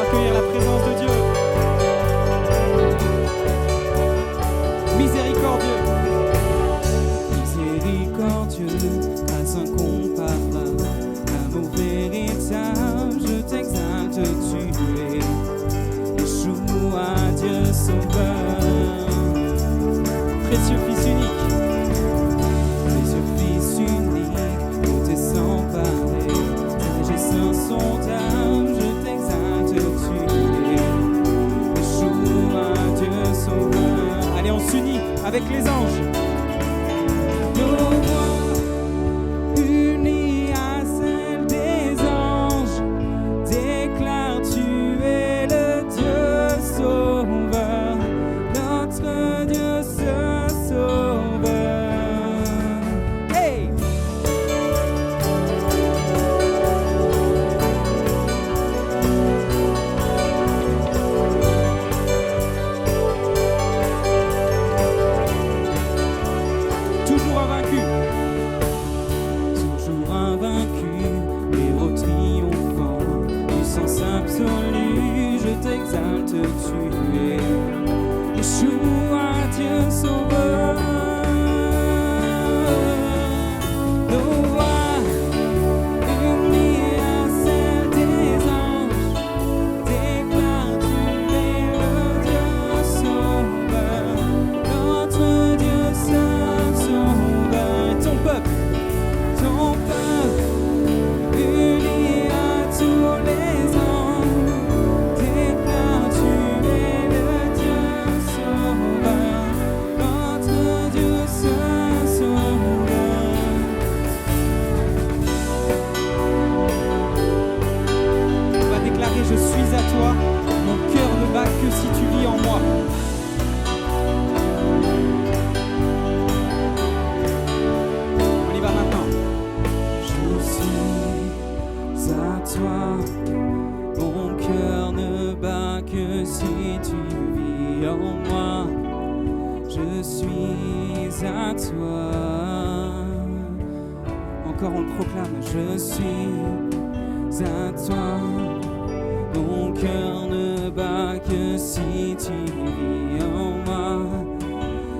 accueillir la présence de Dieu. Miséricordieux. Miséricordieux, grâce incomparable, amour véritable, je t'exalte, tu es Yeshua, Dieu sauveur. Précieux Fils unique, tout est sans pareil, sagesse insondable, je t'exalte, tu es Yeshua, Dieu sauveur. Allez, on s'unit avec les anges. Nos voix unies à celles des anges déclarent tu es le Dieu sauveur, notre Dieu sauveur. Hey! Toujours invaincu, héros triomphant, puissance absolue, je t'exalte, tu es Yeshua, Dieu sauveur. Nos voix unies à celles des anges déclarent tu es le Dieu sauveur, notre Dieu sauveur. Et ton peuple unis à tous les anges déclare tu es le Dieu sauveur, notre Dieu sauveur. On va déclarer je suis à toi, mon cœur ne bat que si tu vis en moi. On y va maintenant. Je suis à toi, mon cœur ne bat que si tu vis en moi. Je suis à toi. Encore on le proclame. Je suis à toi, mon cœur ne bat que si tu vis en moi.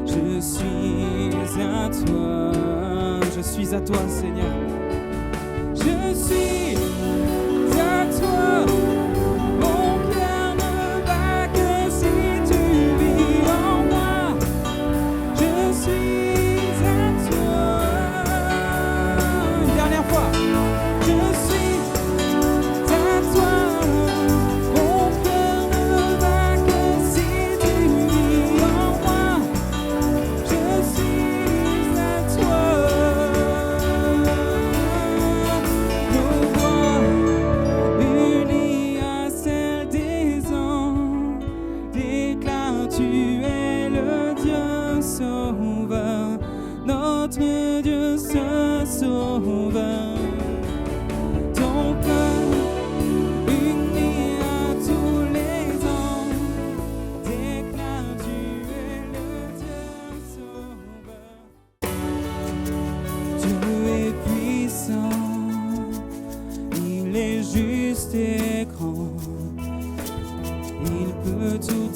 Je suis à toi. Je suis à toi, Seigneur. Je suis à toi, mon cœur ne bat que si tu vis en moi. Je suis à toi. Une dernière fois. Je suis à toi, mon cœur ne bat que si tu vis en moi. Je suis à toi. Unis à celles des anges, déclare tu es le Dieu sauveur, notre Dieu sauveur. Ton cœur uni à tous les anges, déclare tu es le Dieu sauveur. Dieu est puissant, il est juste et grand, il peut tout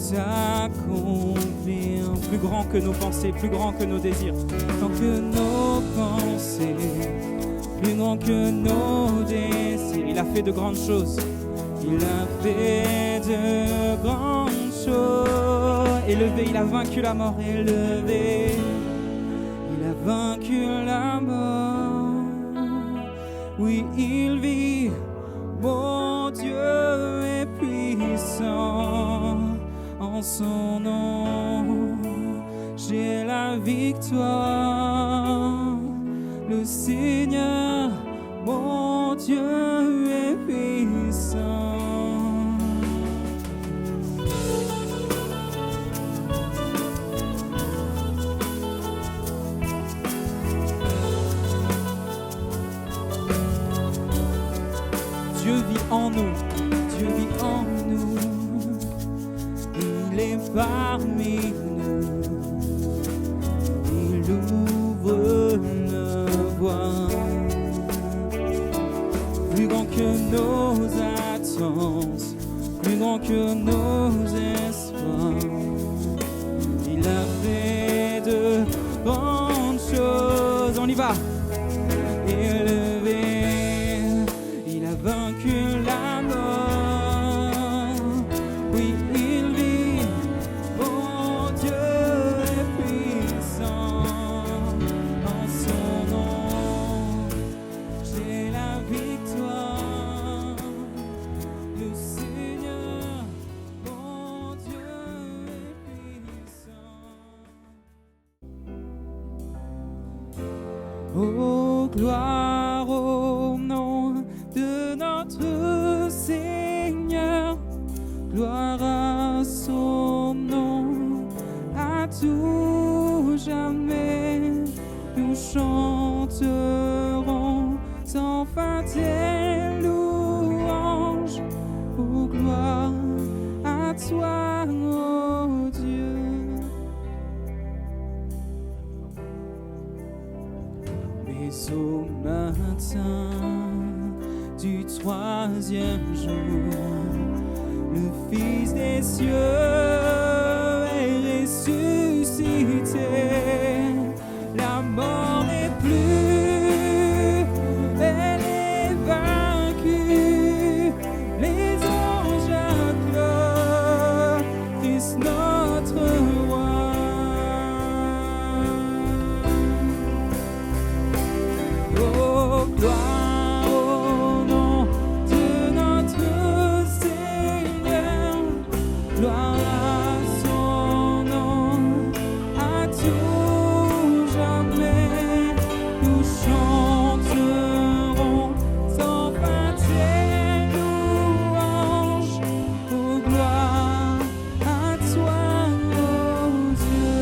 accomplir, plus grand que nos pensées, plus grand que nos désirs, plus grand que nos pensées, plus grand que nos désirs. Il a fait de grandes choses, il a fait de grandes choses. Élevé, il a vaincu la mort, élevé, il a vaincu la mort. Oui, il vit, mon Dieu est puissant. En son nom, j'ai la victoire. Le Seigneur, mon Dieu est puissant. Dieu vit en nous, Dieu vit en nous, il est parmi nous, il ouvre nos voies, plus grand que nos attentes, plus grand que nos espoirs. Il a fait de grandes choses. On y va. Élevé, il a vaincu la mort. Oui, il vit. Mon Dieu est puissant. En son nom, j'ai la victoire. Le Seigneur, mon Dieu est puissant. Oh, gloire au nom de notre Seigneur, gloire à son nom, à tout jamais, nous chanterons sans fin tes louanges. Oh, gloire à toi, oh Dieu. Mais au matin du troisième jour, le Fils des cieux est ressuscité. La mort n'est plus, elle est vaincue. Les anges acclament Christ notre roi. Oh, gloire au nom de notre Seigneur, gloire à son nom, à tout jamais, nous chanterons sans fin tes louanges. Oh, gloire à toi, oh Dieu.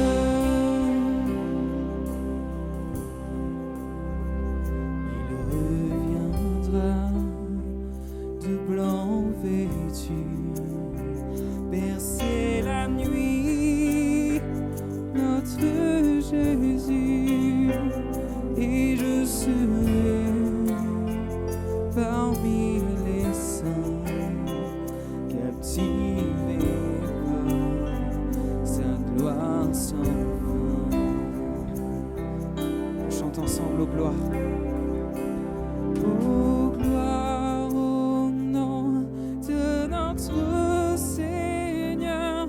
Il reviendra de blanc vêtu, bercer la nuit, notre Jésus, et je serai parmi les saints, captivé par sa gloire sans fin. On chante ensemble, ô gloire. Oh, gloire au nom de notre Seigneur,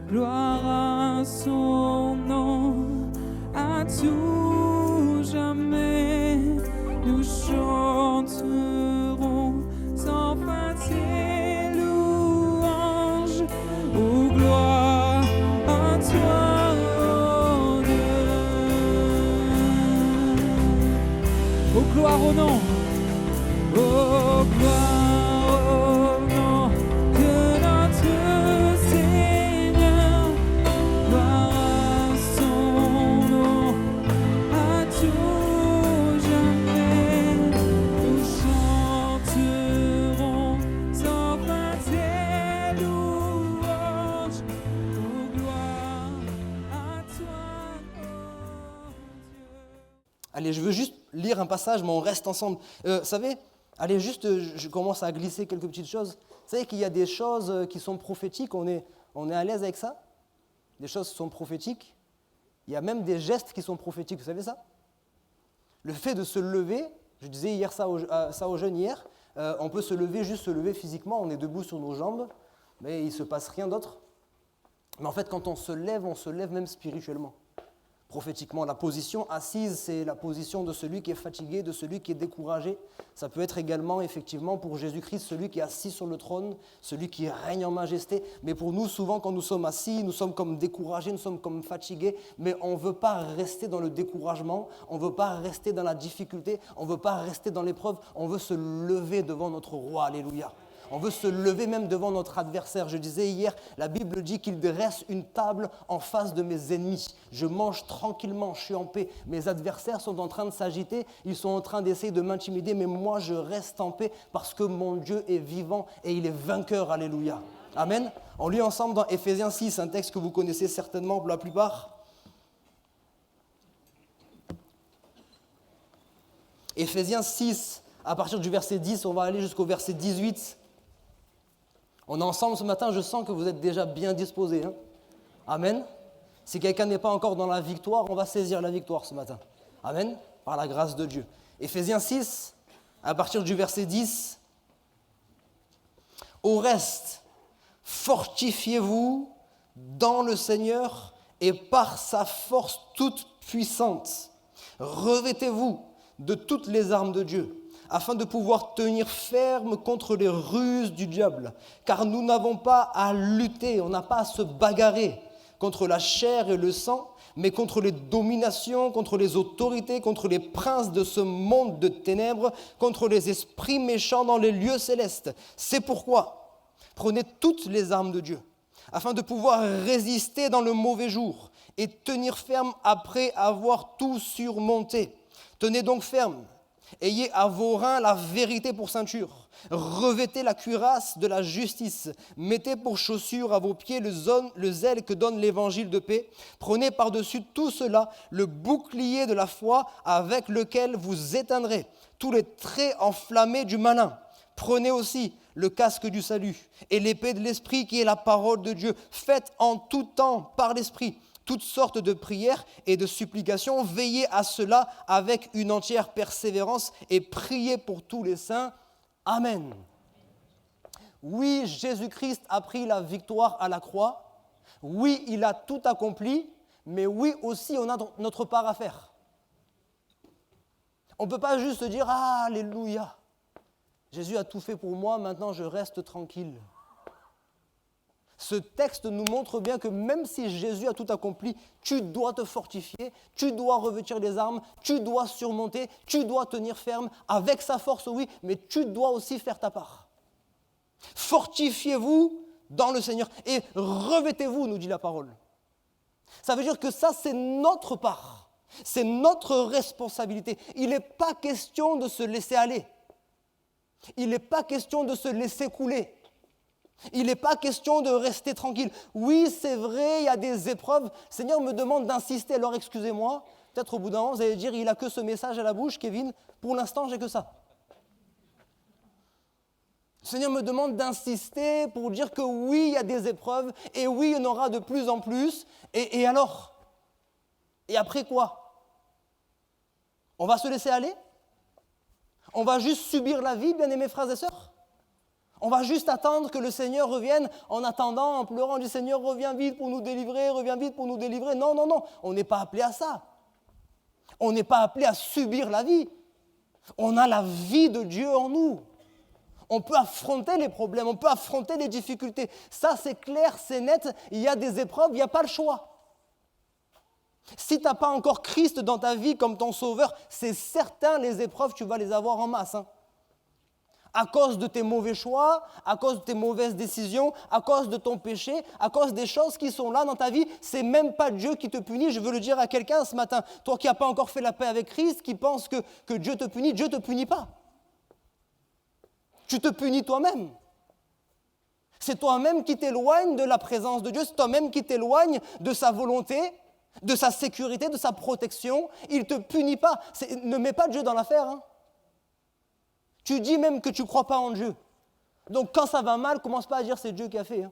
gloire à son nom, à tout jamais, nous chanterons sans fin tes louanges. Oh, gloire à toi, oh Dieu. Oh, gloire au nom. Oh, gloire au nom de notre Seigneur, gloire à son nom, à tout jamais, nous chanterons sans fin tes louanges. Oh, gloire à toi, oh Dieu. Allez, je veux juste lire un passage, mais on reste ensemble. Vous savez, allez, juste, je commence à glisser quelques petites choses. Vous savez qu'il y a des choses qui sont prophétiques, on est à l'aise avec ça? Des choses qui sont prophétiques. Il y a même des gestes qui sont prophétiques, vous savez ça? Le fait de se lever, je disais hier ça aux jeunes hier, on peut se lever, juste se lever physiquement, on est debout sur nos jambes, mais il ne se passe rien d'autre. Mais en fait, quand on se lève même spirituellement. Prophétiquement, la position assise, c'est la position de celui qui est fatigué, de celui qui est découragé. Ça peut être également, effectivement, pour Jésus-Christ, celui qui est assis sur le trône, celui qui règne en majesté. Mais pour nous, souvent, quand nous sommes assis, nous sommes comme découragés, nous sommes comme fatigués, mais on ne veut pas rester dans le découragement, on ne veut pas rester dans la difficulté, on ne veut pas rester dans l'épreuve, on veut se lever devant notre roi, alléluia. On veut se lever même devant notre adversaire. Je disais hier, la Bible dit qu'il dresse une table en face de mes ennemis. Je mange tranquillement, je suis en paix. Mes adversaires sont en train de s'agiter, ils sont en train d'essayer de m'intimider, mais moi je reste en paix parce que mon Dieu est vivant et il est vainqueur. Alléluia. Amen. On lit ensemble dans Éphésiens 6, un texte que vous connaissez certainement pour la plupart. Éphésiens 6, à partir du verset 10, on va aller jusqu'au verset 18. On est ensemble ce matin, je sens que vous êtes déjà bien disposés. Hein. Amen. Si quelqu'un n'est pas encore dans la victoire, on va saisir la victoire ce matin. Amen. Par la grâce de Dieu. Éphésiens 6, à partir du verset 10. Au reste, fortifiez-vous dans le Seigneur et par sa force toute puissante. Revêtez-vous de toutes les armes de Dieu, afin de pouvoir tenir ferme contre les ruses du diable. Car nous n'avons pas à lutter, on n'a pas à se bagarrer contre la chair et le sang, mais contre les dominations, contre les autorités, contre les princes de ce monde de ténèbres, contre les esprits méchants dans les lieux célestes. C'est pourquoi, prenez toutes les armes de Dieu, afin de pouvoir résister dans le mauvais jour et tenir ferme après avoir tout surmonté. Tenez donc ferme, ayez à vos reins la vérité pour ceinture, revêtez la cuirasse de la justice, mettez pour chaussure à vos pieds le zèle que donne l'évangile de paix, prenez par-dessus tout cela le bouclier de la foi avec lequel vous éteindrez tous les traits enflammés du malin. Prenez aussi le casque du salut et l'épée de l'esprit qui est la parole de Dieu. Faites en tout temps par l'esprit toutes sortes de prières et de supplications. Veillez à cela avec une entière persévérance et priez pour tous les saints. Amen. Oui, Jésus-Christ a pris la victoire à la croix. Oui, il a tout accompli. Mais oui, aussi, on a notre part à faire. On ne peut pas juste dire « Ah, alléluia ». Jésus a tout fait pour moi, maintenant je reste tranquille. Ce texte nous montre bien que même si Jésus a tout accompli, tu dois te fortifier, tu dois revêtir les armes, tu dois surmonter, tu dois tenir ferme avec sa force, oui, mais tu dois aussi faire ta part. Fortifiez-vous dans le Seigneur et revêtez-vous, nous dit la parole. Ça veut dire que ça, c'est notre part, c'est notre responsabilité. Il n'est pas question de se laisser aller. Il n'est pas question de se laisser couler. Il n'est pas question de rester tranquille. Oui, c'est vrai, il y a des épreuves. Le Seigneur me demande d'insister. Alors, excusez-moi, peut-être au bout d'un moment, vous allez dire, il n'a que ce message à la bouche, Kevin. Pour l'instant, j'ai que ça. Le Seigneur me demande d'insister pour dire que oui, il y a des épreuves. Et oui, il y en aura de plus en plus. Et alors ? Et après quoi ? On va se laisser aller ? On va juste subir la vie, bien-aimés frères et sœurs ? On va juste attendre que le Seigneur revienne en attendant, en pleurant du Seigneur, reviens vite pour nous délivrer, reviens vite pour nous délivrer. Non, non, non, on n'est pas appelé à ça. On n'est pas appelé à subir la vie. On a la vie de Dieu en nous. On peut affronter les problèmes, on peut affronter les difficultés. Ça, c'est clair, c'est net. Il y a des épreuves, il n'y a pas le choix. Si tu n'as pas encore Christ dans ta vie comme ton sauveur, c'est certain, les épreuves, tu vas les avoir en masse. À cause de tes mauvais choix, à cause de tes mauvaises décisions, à cause de ton péché, à cause des choses qui sont là dans ta vie, c'est même pas Dieu qui te punit. Je veux le dire à quelqu'un ce matin, toi qui n'as pas encore fait la paix avec Christ, qui pense que Dieu te punit pas. Tu te punis toi-même. C'est toi-même qui t'éloigne de la présence de Dieu, c'est toi-même qui t'éloigne de sa volonté, de sa sécurité, de sa protection. Il ne te punit pas. Ne mets pas Dieu dans l'affaire. Tu dis même que tu ne crois pas en Dieu. Donc quand ça va mal, commence pas à dire c'est Dieu qui a fait.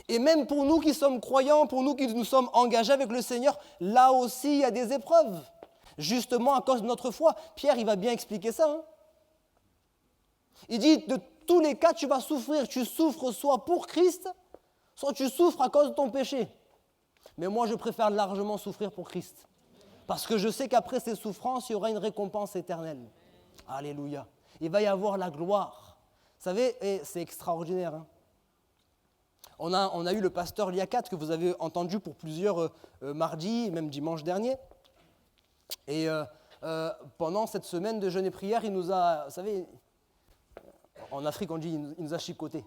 Et même pour nous qui sommes croyants, pour nous qui nous sommes engagés avec le Seigneur, là aussi il y a des épreuves. Justement à cause de notre foi. Pierre, il va bien expliquer ça. Il dit, de tous les cas, tu vas souffrir. Tu souffres soit pour Christ, soit tu souffres à cause de ton péché. Mais moi, je préfère largement souffrir pour Christ. Parce que je sais qu'après ces souffrances, il y aura une récompense éternelle. Alléluia. Il va y avoir la gloire. Vous savez, et c'est extraordinaire. On a eu le pasteur Liakat que vous avez entendu pour plusieurs mardis, même dimanche dernier. Et pendant cette semaine de jeûne et prière, il nous a, vous savez, en Afrique on dit, il nous a chicoté.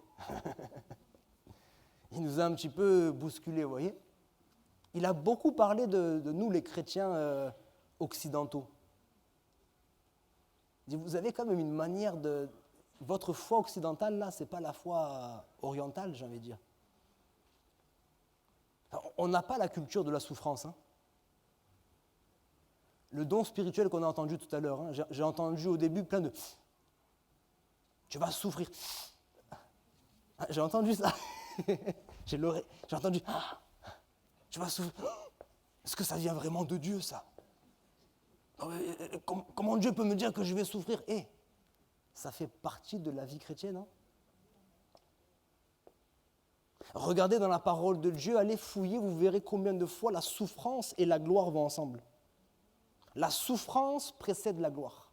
Il nous a un petit peu bousculé, vous voyez. Il a beaucoup parlé de nous, les chrétiens occidentaux. Il dit, vous avez quand même une manière de... Votre foi occidentale, là, ce n'est pas la foi orientale, j'ai envie de dire. Alors, on n'a pas la culture de la souffrance. Le don spirituel qu'on a entendu tout à l'heure, j'ai entendu au début plein de... Tu vas souffrir. Ah, j'ai entendu ça. J'ai entendu. Ah, tu vas souffrir. Est-ce que ça vient vraiment de Dieu, ça? Comment Dieu peut me dire que je vais souffrir? Ça fait partie de la vie chrétienne. Hein? Regardez dans la parole de Dieu, allez fouiller, vous verrez combien de fois la souffrance et la gloire vont ensemble. La souffrance précède la gloire.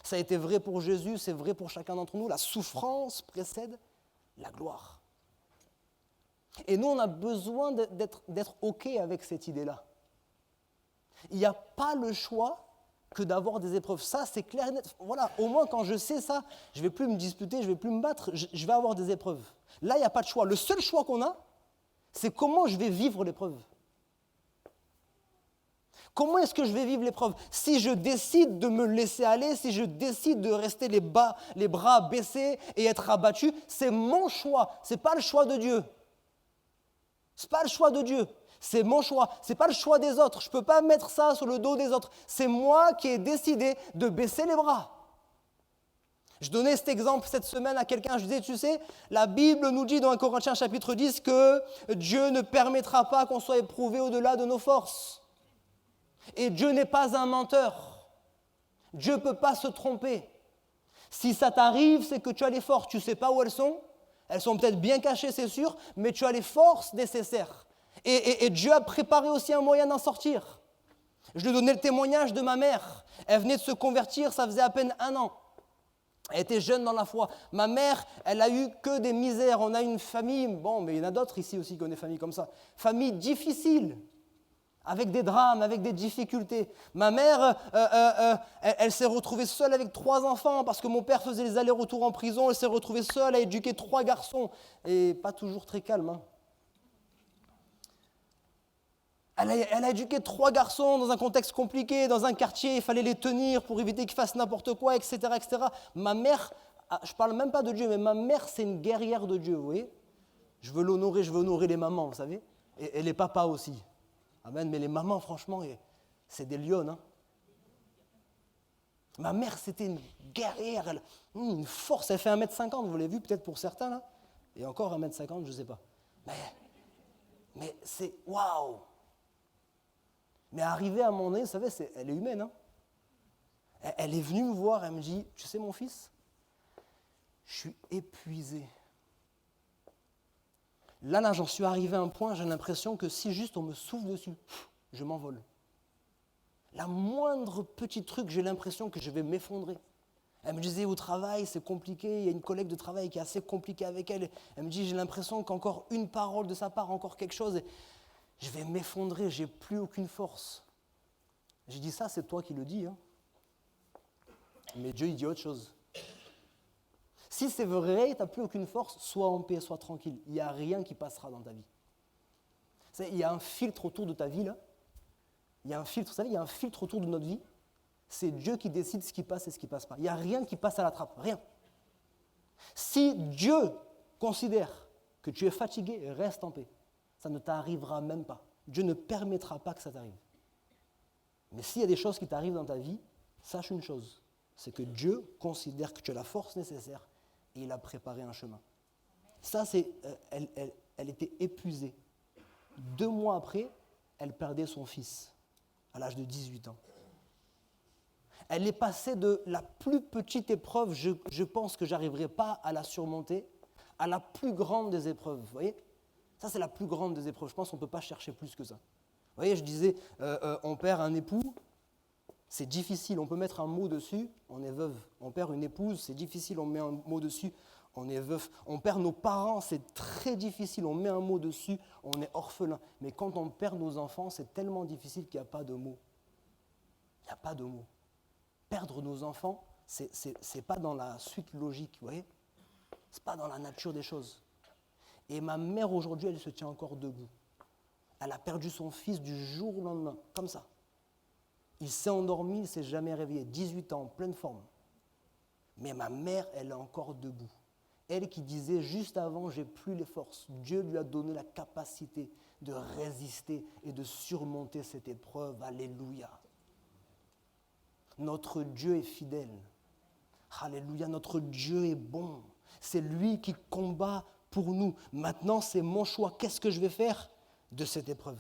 Ça a été vrai pour Jésus, c'est vrai pour chacun d'entre nous. La souffrance précède la gloire. Et nous, on a besoin d'être OK avec cette idée-là. Il n'y a pas le choix que d'avoir des épreuves. Ça, c'est clair et net. Voilà, au moins quand je sais ça, je ne vais plus me disputer, je ne vais plus me battre, je vais avoir des épreuves. Là, il n'y a pas de choix. Le seul choix qu'on a, c'est comment je vais vivre l'épreuve. Comment est-ce que je vais vivre l'épreuve? Si je décide de me laisser aller, si je décide de rester les bras baissés et être abattu, c'est mon choix, ce n'est pas le choix de Dieu. Ce n'est pas le choix de Dieu, c'est mon choix, ce n'est pas le choix des autres. Je ne peux pas mettre ça sur le dos des autres. C'est moi qui ai décidé de baisser les bras. Je donnais cet exemple cette semaine à quelqu'un, je disais, tu sais, la Bible nous dit dans 1 Corinthiens chapitre 10 que Dieu ne permettra pas qu'on soit éprouvé au-delà de nos forces. Et Dieu n'est pas un menteur. Dieu ne peut pas se tromper. Si ça t'arrive, c'est que tu as les forces. Tu ne sais pas où elles sont. Elles sont peut-être bien cachées, c'est sûr, mais tu as les forces nécessaires. Et Dieu a préparé aussi un moyen d'en sortir. Je lui donnais le témoignage de ma mère. Elle venait de se convertir, ça faisait à peine 1 an. Elle était jeune dans la foi. Ma mère, elle a eu que des misères. On a une famille, bon, mais il y en a d'autres ici aussi qui ont des familles comme ça. Famille difficile. Avec des drames, avec des difficultés. Ma mère, elle s'est retrouvée seule avec 3 enfants parce que mon père faisait les allers-retours en prison. Elle s'est retrouvée seule à éduquer 3 garçons. Et pas toujours très calme. Hein. Elle a éduqué 3 garçons dans un contexte compliqué, dans un quartier, il fallait les tenir pour éviter qu'ils fassent n'importe quoi, etc., etc. Ma mère, je ne parle même pas de Dieu, mais ma mère, c'est une guerrière de Dieu, vous voyez. Je veux honorer les mamans, vous savez, et les papas aussi. Amen, mais les mamans, franchement, c'est des lionnes. Hein. Ma mère, c'était une guerrière, une force, elle fait 1m50, vous l'avez vu peut-être pour certains, là. Et encore 1m50, je ne sais pas. Mais c'est waouh! Mais arrivé à mon nez, vous savez, elle est humaine. Hein. Elle est venue me voir, elle me dit, tu sais mon fils, je suis épuisé. Là, j'en suis arrivé à un point, j'ai l'impression que si juste on me souffle dessus, je m'envole. La moindre petit truc, j'ai l'impression que je vais m'effondrer. Elle me disait, au travail, c'est compliqué, il y a une collègue de travail qui est assez compliquée avec elle. Elle me dit, j'ai l'impression qu'encore une parole de sa part, encore quelque chose, je vais m'effondrer, j'ai plus aucune force. J'ai dit, ça, c'est toi qui le dis. Hein. Mais Dieu, il dit autre chose. Si c'est vrai, tu n'as plus aucune force, sois en paix, sois tranquille. Il n'y a rien qui passera dans ta vie. Vous savez, il y a un filtre autour de ta vie, là. Il y a un filtre, vous savez, il y a un filtre autour de notre vie. C'est Dieu qui décide ce qui passe et ce qui ne passe pas. Il n'y a rien qui passe à la trappe, rien. Si Dieu considère que tu es fatigué, reste en paix. Ça ne t'arrivera même pas. Dieu ne permettra pas que ça t'arrive. Mais s'il y a des choses qui t'arrivent dans ta vie, sache une chose, c'est que Dieu considère que tu as la force nécessaire et il a préparé un chemin. Ça, elle était épuisée. 2 mois après, elle perdait son fils à l'âge de 18 ans. Elle est passée de la plus petite épreuve, je pense que je n'arriverai pas à la surmonter, à la plus grande des épreuves, vous voyez ? Ça, c'est la plus grande des épreuves. Je pense qu'on ne peut pas chercher plus que ça. Vous voyez, je disais, on perd un époux, c'est difficile. On peut mettre un mot dessus, on est veuve. On perd une épouse, c'est difficile, on met un mot dessus, on est veuf. On perd nos parents, c'est très difficile, on met un mot dessus, on est orphelin. Mais quand on perd nos enfants, c'est tellement difficile qu'il n'y a pas de mots. Il n'y a pas de mots. Perdre nos enfants, c'est pas dans la suite logique, vous voyez ? C'est pas dans la nature des choses. Et ma mère, aujourd'hui, elle se tient encore debout. Elle a perdu son fils du jour au lendemain, comme ça. Il s'est endormi, il ne s'est jamais réveillé. 18 ans, en pleine forme. Mais ma mère, elle est encore debout. Elle qui disait juste avant, j'ai plus les forces. Dieu lui a donné la capacité de résister et de surmonter cette épreuve. Alléluia. Notre Dieu est fidèle. Alléluia, notre Dieu est bon. C'est lui qui combat pour nous. Maintenant, c'est mon choix. Qu'est-ce que je vais faire de cette épreuve?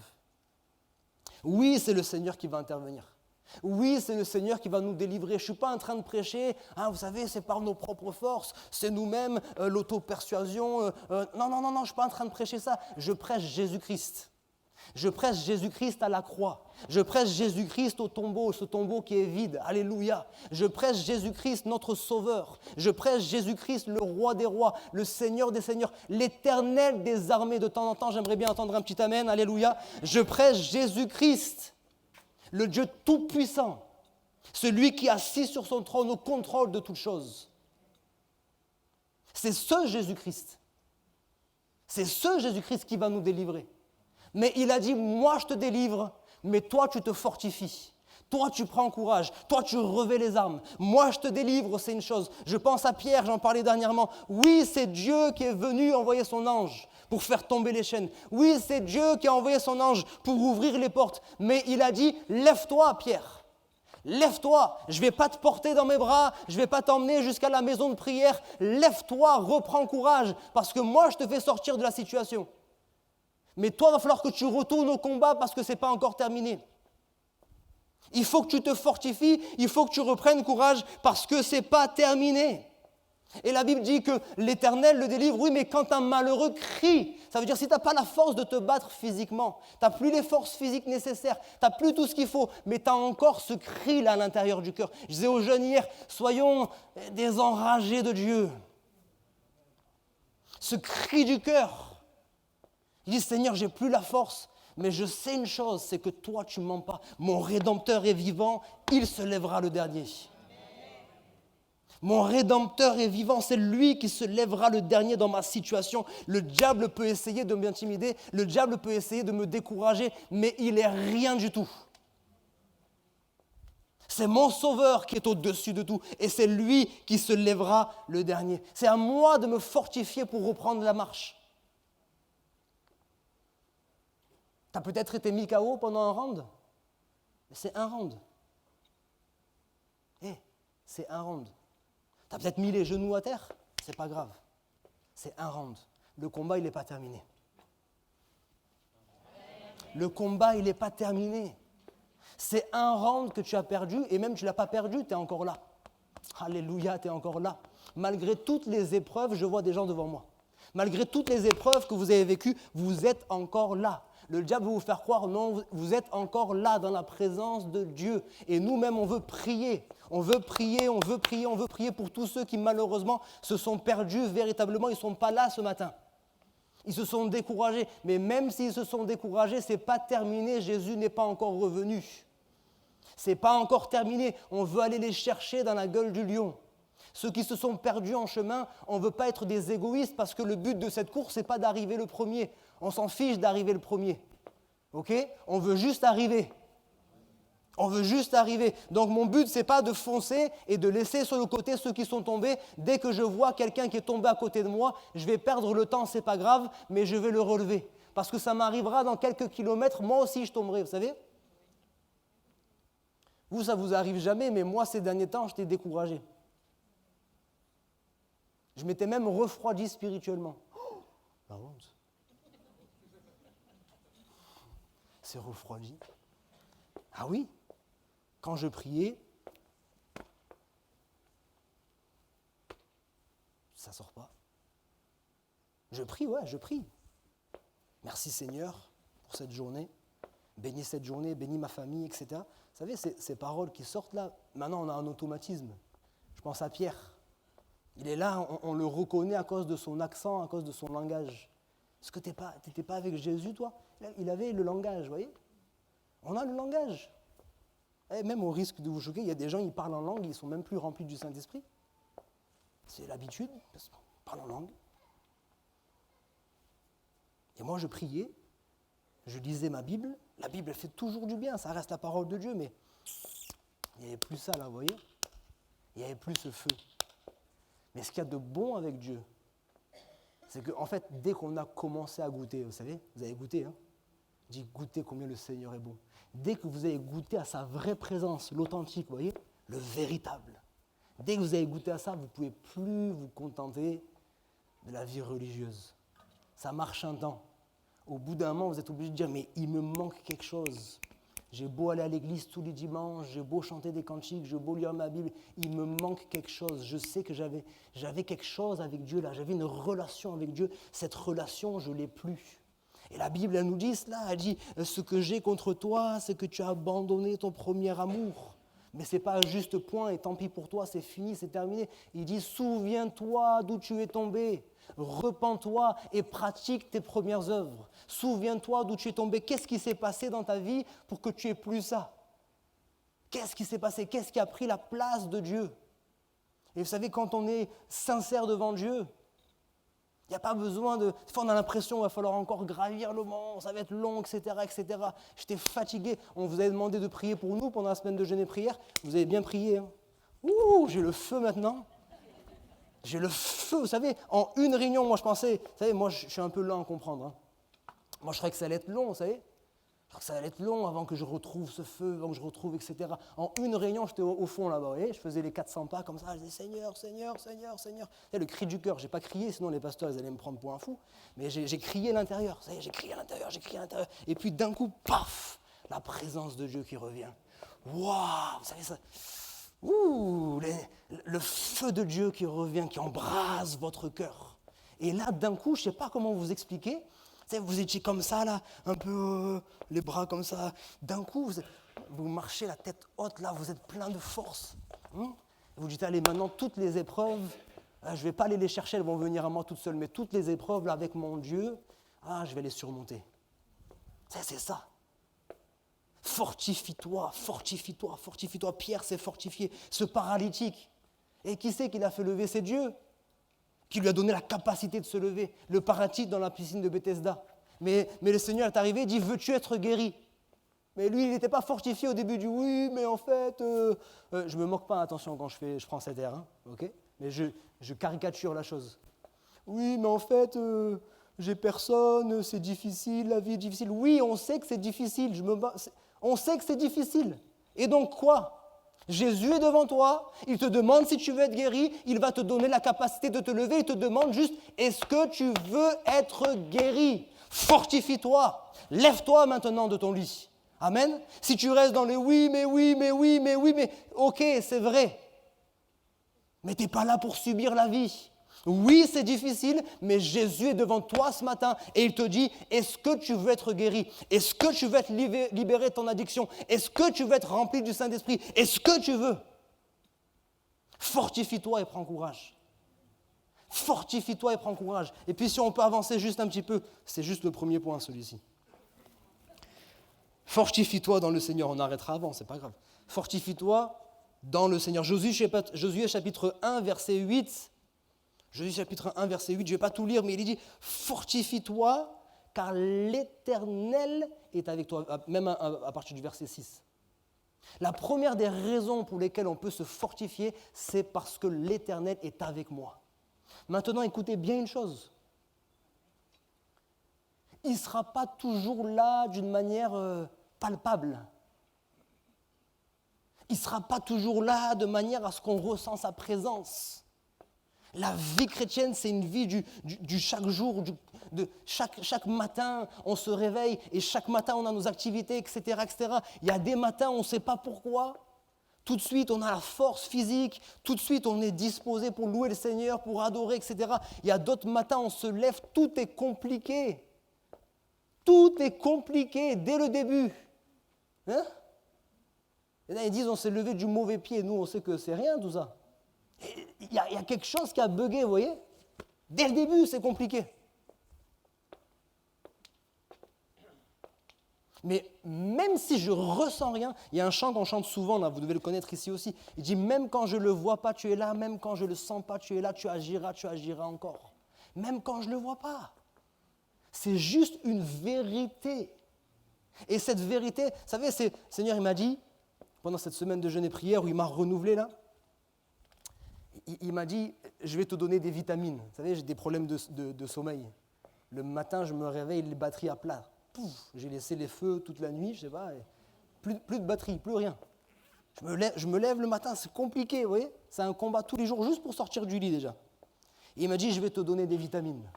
Oui, c'est le Seigneur qui va intervenir. Oui, c'est le Seigneur qui va nous délivrer. Je ne suis pas en train de prêcher, vous savez, c'est par nos propres forces, c'est nous-mêmes, l'auto-persuasion. Non, je ne suis pas en train de prêcher ça. Je prêche Jésus-Christ. Je prêche Jésus-Christ à la croix. Je prêche Jésus-Christ au tombeau, ce tombeau qui est vide. Alléluia. Je prêche Jésus-Christ, notre Sauveur. Je prêche Jésus-Christ, le Roi des rois, le Seigneur des seigneurs, l'Éternel des armées. De temps en temps, j'aimerais bien entendre un petit amen. Alléluia. Je prêche Jésus-Christ, le Dieu tout-puissant, celui qui est assis sur son trône au contrôle de toutes choses. C'est ce Jésus-Christ. C'est ce Jésus-Christ qui va nous délivrer. Mais il a dit, moi je te délivre, mais toi tu te fortifies. Toi tu prends courage, toi tu revais les armes. Moi je te délivre, c'est une chose. Je pense à Pierre, j'en parlais dernièrement. Oui, c'est Dieu qui est venu envoyer son ange pour faire tomber les chaînes. Oui, c'est Dieu qui a envoyé son ange pour ouvrir les portes. Mais il a dit, lève-toi Pierre. Lève-toi, je ne vais pas te porter dans mes bras, je ne vais pas t'emmener jusqu'à la maison de prière. Lève-toi, reprends courage, parce que moi je te fais sortir de la situation. Mais toi, il va falloir que tu retournes au combat parce que ce n'est pas encore terminé. Il faut que tu te fortifies, il faut que tu reprennes courage parce que ce n'est pas terminé. Et la Bible dit que l'Éternel le délivre, oui, mais quand un malheureux crie, ça veut dire si tu n'as pas la force de te battre physiquement, tu n'as plus les forces physiques nécessaires, tu n'as plus tout ce qu'il faut, mais tu as encore ce cri-là à l'intérieur du cœur. Je disais aux jeunes hier, soyons des enragés de Dieu. Ce cri du cœur. Il dit, Seigneur, je n'ai plus la force, mais je sais une chose, c'est que toi, tu ne mens pas. Mon Rédempteur est vivant, il se lèvera le dernier. Mon Rédempteur est vivant, c'est lui qui se lèvera le dernier dans ma situation. Le diable peut essayer de m'intimider, le diable peut essayer de me décourager, mais il n'est rien du tout. C'est mon Sauveur qui est au-dessus de tout, et c'est lui qui se lèvera le dernier. C'est à moi de me fortifier pour reprendre la marche. Tu as peut-être été mis KO pendant un round, mais c'est un round. C'est un round. Tu as peut-être mis les genoux à terre, c'est pas grave. C'est un round. Le combat, il n'est pas terminé. Le combat, il n'est pas terminé. C'est un round que tu as perdu, et même tu ne l'as pas perdu, tu es encore là. Alléluia, tu es encore là. Malgré toutes les épreuves, je vois des gens devant moi. Malgré toutes les épreuves que vous avez vécues, vous êtes encore là. Le diable veut vous faire croire, non, vous êtes encore là dans la présence de Dieu. Et nous-mêmes, on veut prier. On veut prier, on veut prier, on veut prier pour tous ceux qui malheureusement se sont perdus véritablement. Ils ne sont pas là ce matin. Ils se sont découragés. Mais même s'ils se sont découragés, ce n'est pas terminé. Jésus n'est pas encore revenu. Ce n'est pas encore terminé. On veut aller les chercher dans la gueule du lion. Ceux qui se sont perdus en chemin, on ne veut pas être des égoïstes parce que le but de cette course, ce n'est pas d'arriver le premier. On s'en fiche d'arriver le premier. Ok ? On veut juste arriver. On veut juste arriver. Donc mon but, ce n'est pas de foncer et de laisser sur le côté ceux qui sont tombés. Dès que je vois quelqu'un qui est tombé à côté de moi, je vais perdre le temps, ce n'est pas grave, mais je vais le relever. Parce que ça m'arrivera dans quelques kilomètres, moi aussi je tomberai, vous savez ? Vous, ça ne vous arrive jamais, mais moi, ces derniers temps, j'étais découragé. Je m'étais même refroidi spirituellement. Oh, la honte. C'est refroidi. Ah oui, quand je priais, ça ne sort pas. Je prie, ouais, je prie. Merci Seigneur pour cette journée. Bénis cette journée, bénis ma famille, etc. Vous savez, ces paroles qui sortent là, maintenant on a un automatisme. Je pense à Pierre. Il est là, on le reconnaît à cause de son accent, à cause de son langage. Est-ce que tu n'étais pas avec Jésus, toi ? Il avait le langage, vous voyez ? On a le langage. Et même au risque de vous choquer, il y a des gens qui parlent en langue, ils ne sont même plus remplis du Saint-Esprit. C'est l'habitude, parce qu'on parle en langue. Et moi, je priais, je lisais ma Bible. La Bible, elle fait toujours du bien, ça reste la parole de Dieu, mais il n'y avait plus ça, là, vous voyez ? Il n'y avait plus ce feu. Mais ce qu'il y a de bon avec Dieu, c'est qu'en fait, dès qu'on a commencé à goûter, vous savez, vous avez goûté, hein ? Je dis goûtez combien le Seigneur est bon. Dès que vous avez goûté à sa vraie présence, l'authentique, vous voyez, le véritable. Dès que vous avez goûté à ça, vous ne pouvez plus vous contenter de la vie religieuse. Ça marche un temps. Au bout d'un moment, vous êtes obligé de dire, mais il me manque quelque chose. J'ai beau aller à l'église tous les dimanches, j'ai beau chanter des cantiques, j'ai beau lire ma Bible, il me manque quelque chose. Je sais que j'avais quelque chose avec Dieu là, j'avais une relation avec Dieu. Cette relation, je ne l'ai plus. Et la Bible, elle nous dit cela, elle dit, ce que j'ai contre toi, c'est que tu as abandonné ton premier amour. Mais ce n'est pas un juste point, et tant pis pour toi, c'est fini, c'est terminé. Il dit, souviens-toi d'où tu es tombé, repens-toi et pratique tes premières œuvres. Souviens-toi d'où tu es tombé, qu'est-ce qui s'est passé dans ta vie pour que tu aies plus ça? Qu'est-ce qui s'est passé? Qu'est-ce qui a pris la place de Dieu? Et vous savez, quand on est sincère devant Dieu, il n'y a pas besoin de... Des fois, on a l'impression qu'il va falloir encore gravir le mont, ça va être long, etc., etc. J'étais fatigué. On vous avait demandé de prier pour nous pendant la semaine de jeûne et prière. Vous avez bien prié. Hein. Ouh, j'ai le feu maintenant. J'ai le feu. Vous savez, en une réunion, moi, je pensais... Vous savez, moi, je suis un peu lent à comprendre. Hein. Moi, je croyais que ça allait être long, vous savez. Je crois que ça allait être long avant que je retrouve ce feu, avant que je retrouve, etc. En une réunion, j'étais au fond là-bas, vous voyez, je faisais les 400 pas comme ça, je disais Seigneur, Seigneur, Seigneur, Seigneur. C'est le cri du cœur, je n'ai pas crié, sinon les pasteurs ils allaient me prendre pour un fou, mais j'ai crié à l'intérieur, vous savez, j'ai crié à l'intérieur, et puis d'un coup, paf, la présence de Dieu qui revient. Waouh, vous savez ça, ouh, le feu de Dieu qui revient, qui embrase votre cœur. Et là, d'un coup, je ne sais pas comment vous expliquer, vous étiez comme ça, là, un peu les bras comme ça. D'un coup, vous marchez la tête haute, là, vous êtes plein de force. Vous dites, allez, maintenant, toutes les épreuves, je ne vais pas aller les chercher, elles vont venir à moi toutes seules, mais toutes les épreuves, là, avec mon Dieu, je vais les surmonter. C'est ça. Fortifie-toi, fortifie-toi, fortifie-toi. Pierre s'est fortifié, ce paralytique. Et qui c'est qui l'a fait lever? C'est Dieu qui lui a donné la capacité de se lever, le paralytique dans la piscine de Bethesda. Mais le Seigneur est arrivé et dit, veux-tu être guéri? Mais lui, il n'était pas fortifié au début, il dit, oui, mais en fait, je ne me moque pas, attention, quand je prends cet air, hein, ok? Mais je caricature la chose. Oui, mais en fait, j'ai personne, c'est difficile, la vie est difficile. Oui, on sait que c'est difficile, on sait que c'est difficile. Et donc quoi? Jésus est devant toi, il te demande si tu veux être guéri, il va te donner la capacité de te lever, il te demande juste, est-ce que tu veux être guéri? Fortifie-toi, lève-toi maintenant de ton lit. Amen. Si tu restes dans les oui, mais ok, c'est vrai. Mais tu n'es pas là pour subir la vie. Oui, c'est difficile, mais Jésus est devant toi ce matin et il te dit, est-ce que tu veux être guéri? Est-ce que tu veux être libéré de ton addiction? Est-ce que tu veux être rempli du Saint-Esprit? Est-ce que tu veux? Fortifie-toi et prends courage. Fortifie-toi et prends courage. Et puis si on peut avancer juste un petit peu, c'est juste le premier point celui-ci. Fortifie-toi dans le Seigneur, on arrêtera avant, c'est pas grave. Fortifie-toi dans le Seigneur. Josué chapitre 1, verset 8. Jésus chapitre 1, verset 8, je ne vais pas tout lire, mais il dit « Fortifie-toi, car l'Éternel est avec toi », même à partir du verset 6. La première des raisons pour lesquelles on peut se fortifier, c'est parce que l'Éternel est avec moi. Maintenant, écoutez bien une chose. Il ne sera pas toujours là d'une manière palpable. Il ne sera pas toujours là de manière à ce qu'on ressent sa présence. La vie chrétienne, c'est une vie du chaque jour, chaque matin, on se réveille et chaque matin, on a nos activités, etc., etc. Il y a des matins, on ne sait pas pourquoi. Tout de suite, on a la force physique. Tout de suite, on est disposé pour louer le Seigneur, pour adorer, etc. Il y a d'autres matins, on se lève, tout est compliqué. Tout est compliqué dès le début. Hein? Et là, ils disent, on s'est levé du mauvais pied. Nous, on sait que c'est rien, tout ça. Il y a quelque chose qui a bugué, vous voyez? Dès le début, c'est compliqué. Mais même si je ressens rien, il y a un chant qu'on chante souvent, là, vous devez le connaître ici aussi. Il dit, même quand je ne le vois pas, tu es là. Même quand je ne le sens pas, tu es là. Tu agiras encore. Même quand je ne le vois pas. C'est juste une vérité. Et cette vérité, vous savez, le Seigneur, il m'a dit, pendant cette semaine de jeûne et prière, où il m'a renouvelé là, il m'a dit, je vais te donner des vitamines. Vous savez, j'ai des problèmes de sommeil. Le matin, je me réveille, les batteries à plat. Pouf, j'ai laissé les feux toute la nuit, je ne sais pas. Plus de batterie, plus rien. Je me lève le matin, c'est compliqué, vous voyez. C'est un combat tous les jours, juste pour sortir du lit déjà. Et il m'a dit, je vais te donner des vitamines.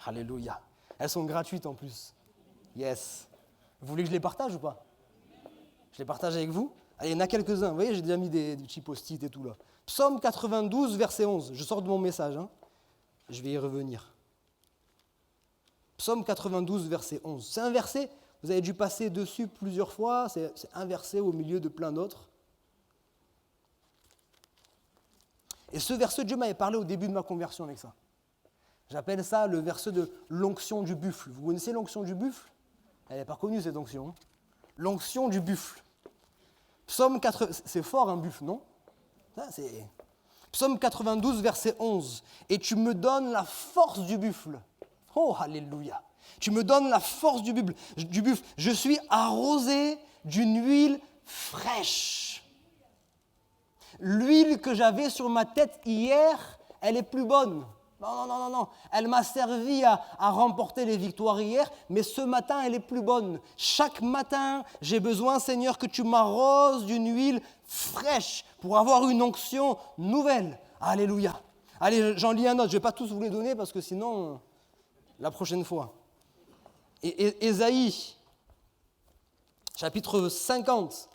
Alléluia. Elles sont gratuites en plus. Yes. Vous voulez que je les partage ou pas? Je les partage avec vous? Allez, il y en a quelques-uns. Vous voyez, j'ai déjà mis des petits post-it et tout là. Psaume 92, verset 11. Je sors de mon message. Hein. Je vais y revenir. Psaume 92, verset 11. C'est un verset, vous avez dû passer dessus plusieurs fois. C'est un verset au milieu de plein d'autres. Et ce verset, Dieu m'avait parlé au début de ma conversion avec ça. J'appelle ça le verset de l'onction du buffle. Vous connaissez l'onction du buffle? Elle n'est pas connue cette onction. Hein. L'onction du buffle. Psaume 4, c'est fort un buffle, non? Ça, c'est... Psaume 92, verset 11. Et tu me donnes la force du buffle. Oh, alléluia. Tu me donnes la force du buffle. Je suis arrosé d'une huile fraîche. L'huile que j'avais sur ma tête hier, elle est plus bonne. Non. Elle m'a servi à remporter les victoires hier, mais ce matin, elle est plus bonne. Chaque matin, j'ai besoin, Seigneur, que tu m'arroses d'une huile fraîche pour avoir une onction nouvelle. Alléluia. Allez, j'en lis un autre. Je ne vais pas tous vous les donner parce que sinon, la prochaine fois. Et Ésaïe, chapitre 50.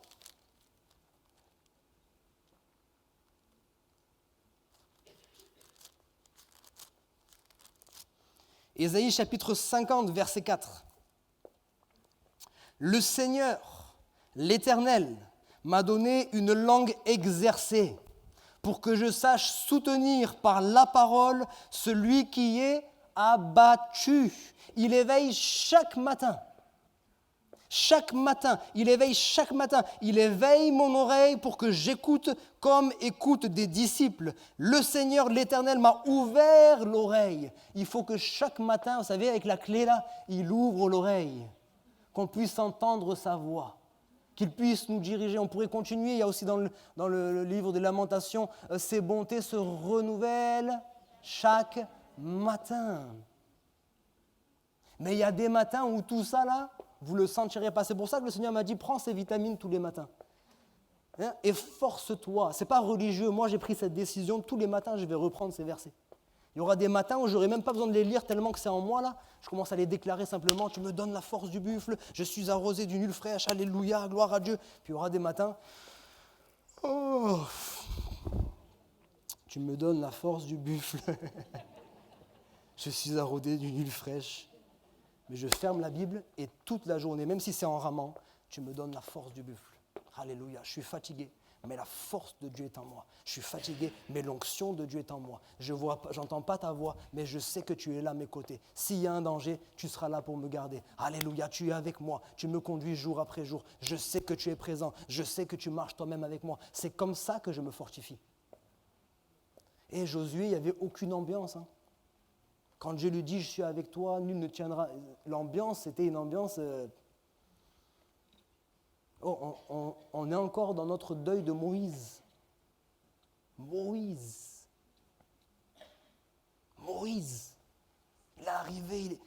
Ésaïe chapitre 50, verset 4. Le Seigneur, l'Éternel, m'a donné une langue exercée pour que je sache soutenir par la parole celui qui est abattu. Il éveille chaque matin. Chaque matin, il éveille mon oreille pour que j'écoute comme écoutent des disciples. Le Seigneur, l'Éternel, m'a ouvert l'oreille. Il faut que chaque matin, vous savez, avec la clé là, il ouvre l'oreille, qu'on puisse entendre sa voix, qu'il puisse nous diriger. On pourrait continuer, il y a aussi dans le livre des Lamentations, ses bontés se renouvellent chaque matin. Mais il y a des matins où tout ça là, vous le sentirez pas. C'est pour ça que le Seigneur m'a dit, prends ces vitamines tous les matins. Hein? Et force-toi. Ce n'est pas religieux. Moi, j'ai pris cette décision. Tous les matins, je vais reprendre ces versets. Il y aura des matins où je n'aurai même pas besoin de les lire tellement que c'est en moi, là. Je commence à les déclarer simplement. Tu me donnes la force du buffle. Je suis arrosé d'une huile fraîche. Alléluia, gloire à Dieu. Puis il y aura des matins. Oh, tu me donnes la force du buffle. Je suis arrosé d'une huile fraîche. Mais je ferme la Bible et toute la journée, même si c'est en ramant, tu me donnes la force du buffle. Alléluia, je suis fatigué, mais la force de Dieu est en moi. Je suis fatigué, mais l'onction de Dieu est en moi. Je n'entends pas ta voix, mais je sais que tu es là à mes côtés. S'il y a un danger, tu seras là pour me garder. Alléluia, tu es avec moi, tu me conduis jour après jour. Je sais que tu es présent, je sais que tu marches toi-même avec moi. C'est comme ça que je me fortifie. Et Josué, il n'y avait aucune ambiance, hein. Quand Dieu lui dit « Je suis avec toi, nul ne tiendra », l'ambiance, c'était une ambiance... on est encore dans notre deuil de Moïse. Moïse, il est arrivé,